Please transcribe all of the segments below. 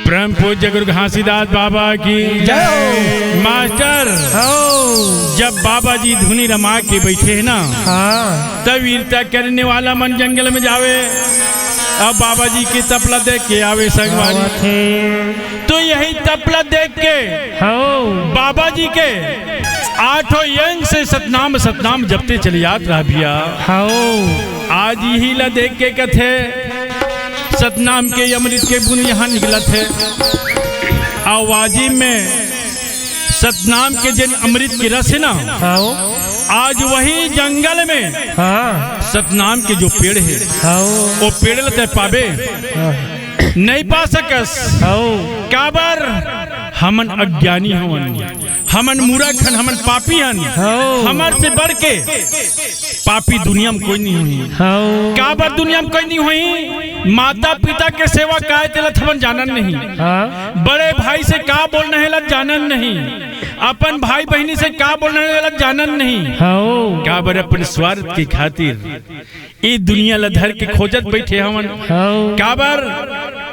परम पूज्य गुरु घासीदास बाबा की जय। मास्टर जब बाबा जी धुनी रमा के बैठे है ना, तब वीरता करने वाला मन जंगल में जावे। अब बाबा जी की तपला देख के आवे संगवारी, तो यही तपला देख के बाबा जी के 8 यंग से सतनाम सतनाम जपते चले याद रहा भैया। आज यही ला देख के कथे सतनाम के अमृत के बुन यहाँ निकला थे। आवाजी में सतनाम के जिन अमृत की रस है ना, आज वही जंगल में सतनाम के जो पेड़ है वो पेड़ लते पावे नहीं पा सकस। काबर हमन अज्ञानी हवन, हमन मूर्ख हन, हमन पापी हन। हमर से बढ़ के पापी दुनिया में कोई नहीं हुई। काबर दुनिया में कोई नहीं हुई। माता पिता के सेवा काय तेलत हमन जानन नहीं, बड़े भाई से का बोलना है लग जानन नहीं, अपन भाई बहनी से का बोलना है लग जानन नहीं। काबर अपन स्वार्थ की खातिर ये दुनिया ला धर के खोजत बैठे हमन। काबर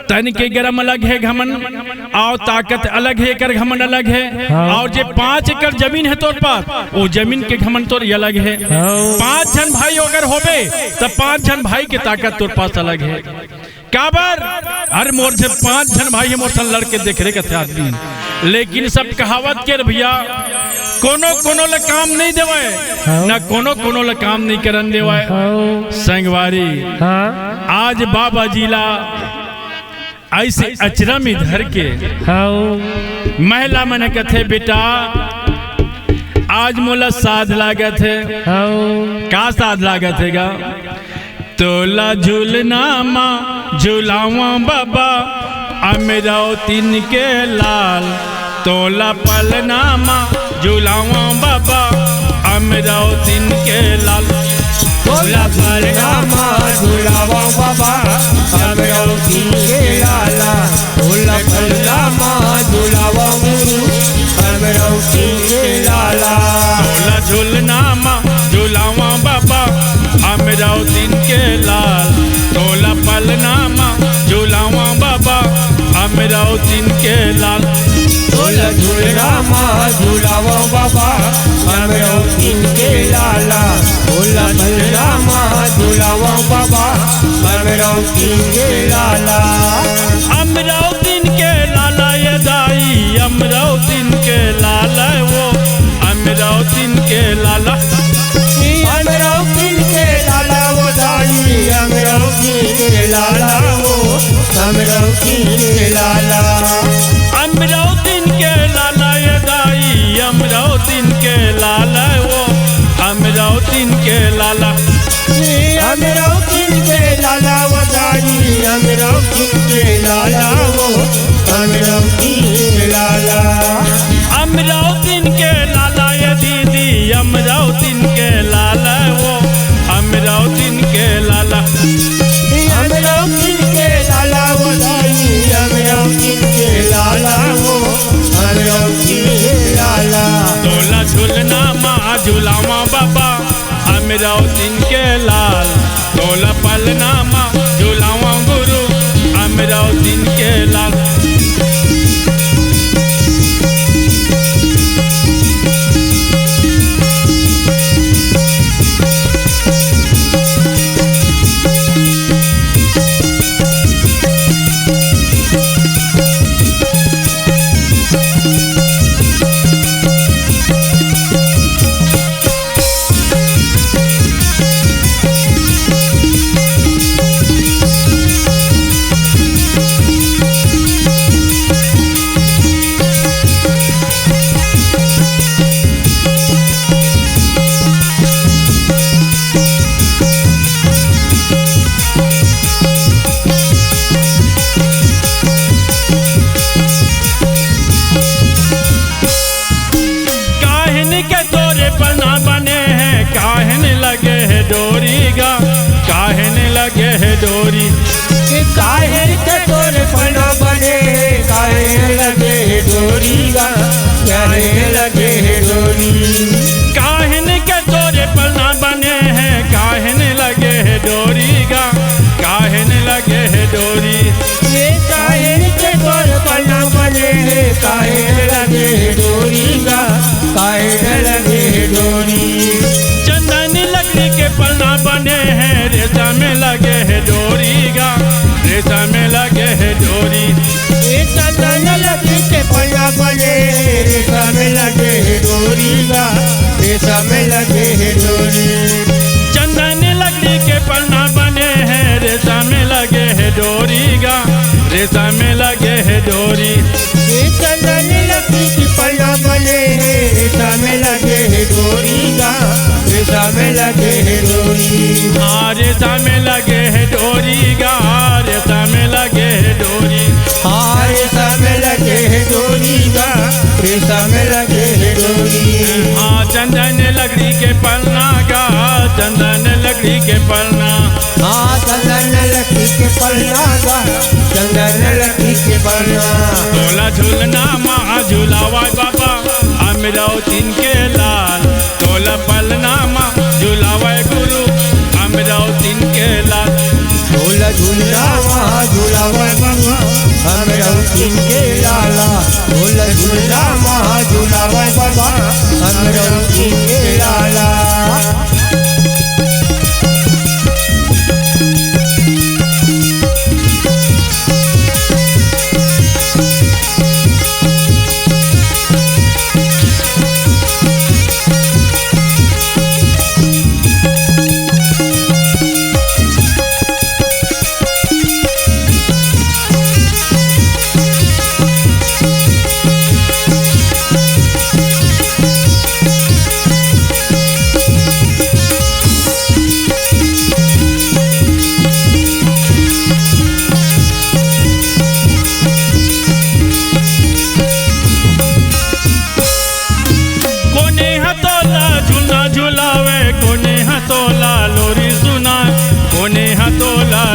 तन के गरम अलग है घमन, और ताकत अलग है, कर घमन अलग है। और जे 5 एकड़ जमीन है तोर पास, वो जमीन के घमन तोर अलग है। 5 जन भाई अगर होबे तो 5 जन भाई के ताकत तोर पास अलग है। काबर अरे मोर से 5 जन भाई है, मोर सन लड़के देख रहे कथे आदमी, लेकिन सब कहावत के भैया कोनो कोनो ले काम नहीं देवे ना कोनो कोनो ले काम नहीं करन देवे। संगवारी आज बाबा जी ला ऐसे अचरा में धर के महिला मन कथे बेटा आज मोला साध लागत है। का साध लागत है गा? तोला झूलना माँ झूलावा बाबा अमरावतीन के लाल, तोला पलना माँ झूलावा बाबा अमरावतीन के लाल। तोला पलना माँ झूलावा बाबा अमरावतीन के लाला, तोला पलना माँ झूलावा अमरावतीन के लाला। तोला झूलना माँ झूलावा बाबा अमरावतीन के लाल, तोला पलना माँ झूलावा बाबा अमरावतीन के लाल। तोला झूलना माँ झूलावा बाबा अमरावतीन के लाला, तोला पलना माँ झूलावा बाबा अमरावतीन के लाला। अमरावतीन के लाला ये दाई अमरावतीन के लाला, वो अमरावतीन के लाला अमरावतीन के लाला वो दाई अमरावतीन के लाला, वो अमरावतीन के लाला। अमरावतीन के लाला ये दाई अमरावतीन के लाला, वो अमरावतीन के लाला। अमरावतीन के लाला वो दाई अमरावतीन के लाला, वो अमरावतीन के लाला। अमरावतीन के लाला ये दीदी अमरावतीन के लाला, वो अमरावतीन के लाला। अमरावतीन के लाला वो दाई अमरावतीन के लाला, वो अमरावतीन के लाला। तोला झूलना माँ झूलावा बाबा अमरावतीन के लाल, तोला पलना माँ झूलावा गुरु अमरावतीन के लाल। डोरी काहे के तोरे पना बने, काहे लगे डोरी गा, काहे लगे डोरी। काहन के तोरे पना बने हैं, काहन लगे डोरी गा, काहन लगे डोरी। ये काहे के तोरे रेशम लगे है डोरी। चंदन लकड़ी के पलना बने हैं, रेशम लगे है डोरी गा, रेशम लगे है डोरी। ये चंदन लकड़ी की पलना बने हैं, रेशम लगे है डोरी गा, रेशम लगे है डोरी। हाँ रेशम लगे है डोरी गा, रेशम लगे है डोरी। हाँ रेशम लगे है डोरी गा, रेशम लगे है डोरी। हाँ चंदन लकड़ी के पलना गा, चंदन लकड़ी के पलना। हाँ चंदन लकड़ी के पलना गा, चंदन लकड़ी के पलना। तोला झूलना माँ झूलावा बाबा, अमरावतीन के लाल। तोला पलना माँ झूलावा गुरु, अमरावतीन के लाल। तोला झूलना माँ झूलावा बाबा, अमरावतीन के लाला। तोला झूलना माँ झूलावा बाबा, अमरावतीन के लाला।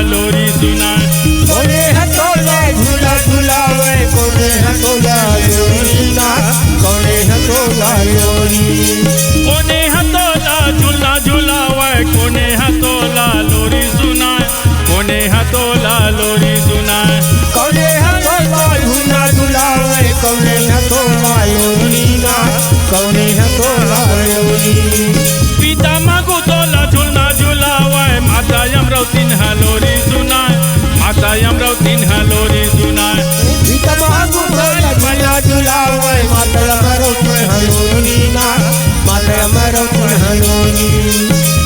लोरी सुना कोने हथोला झूला झूलावे, कोने हथोला लोरी ना, कोने हथोला लोरी। कोने हथोला झूला झूलावे, कोने हथोला लोरी सुना, कोने हथोला लोरी सुना। कोने हथोला झूला झूलावे, कोने हथोला लोरी ना, कोने हथोला लोरी। पिता मागू तोला झूलना झूलावे, माता अमरावतीन हलोरी सुना, माता अमरावतीन हलोरी सुना। पिता मागू तोला झूला झूलावे, माता अमरावतीन हलोरी ना, माता अमरावतीन हलोरी।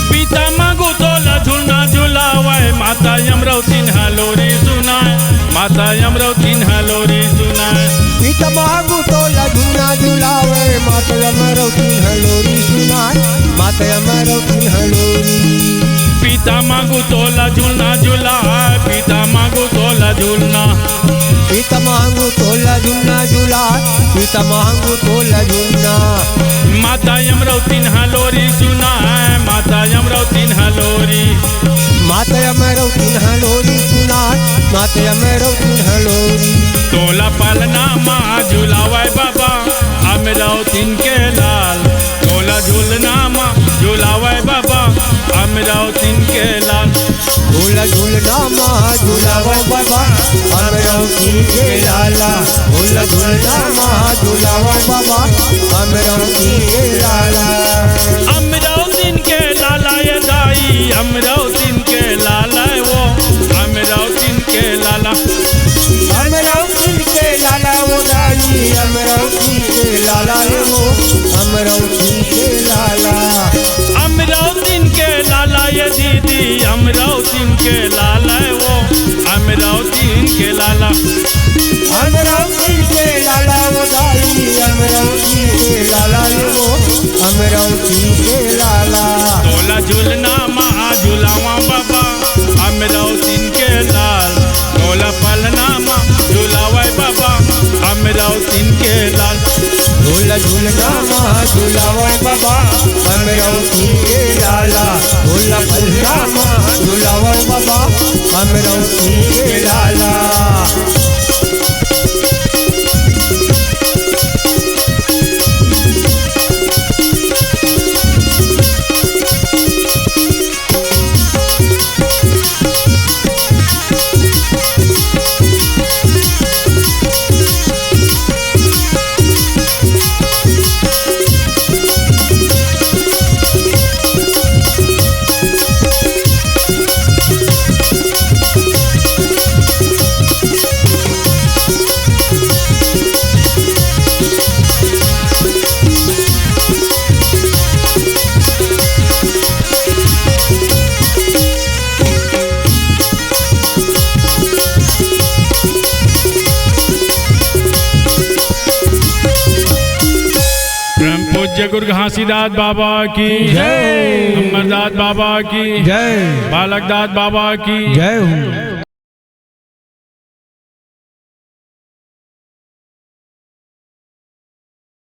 पिता मागू तोला झूलना झूलावे, माता अमरावतीन हलोरी सुना, माता अमरावतीन हलोरी सुना। पिता मागू तोला झूला झूलावे, माता अमरावतीन हलोरी सुना, माता अमरावतीन हलोरी। पिता मांगू तोला झूलना झूला, पिता मांगू तोला झूलना। पिता मांगू तोला झूलना झूला, पिता मांगू तोला झूलना। माता अमरावतीन हलोरी सुना, माता अमरावतीन हलोरी। माता अमरावतीन हलोरी सुना, माता अमरावतीन हलोरी। तोला पालना माँ झूलावाय बाबा, अमरावतीन के लाल। तोला झूलना माँ झूलावाय बाबा, अमरावतीन के लाल। तोला झूलना माँ झूलावाय बाबा, अमरावतीन के लाला। तोला झूलना माँ झूलावाय बाबा, अमरावतीन के लाला। अमरावतीन के लाला ये दाई, अमरावतीन के लाला वो, अमरावतीन के लाला। अमरावतीन के लाला वो दाई, अमरावतीन के लाला वो, अमरावतीन के लाला। अमरावतीन के लाला ये दीदी, अमरावतीन के लाला वो, अमरावतीन के लाला। अमरावतीन के लाला वो दाई, अमरावतीन के लाला वो, अमरावतीन के लाला। तोला झूलना माँ झूलावा बाबा, अमरावतीन के लाल। तोला पलना माँ झूलावा बाबा, अमरावतीन के लाल। तोला झूलना माँ झूलावा बाबा, अमरावतीन के लाला। तोला पलना माँ झूलावा बाबा, अमरावतीन के लाला। पूज्य गुरु घासीदास बाबा की जय। अमरदास बाबा की जय। बालकदास बाबा की जय हो।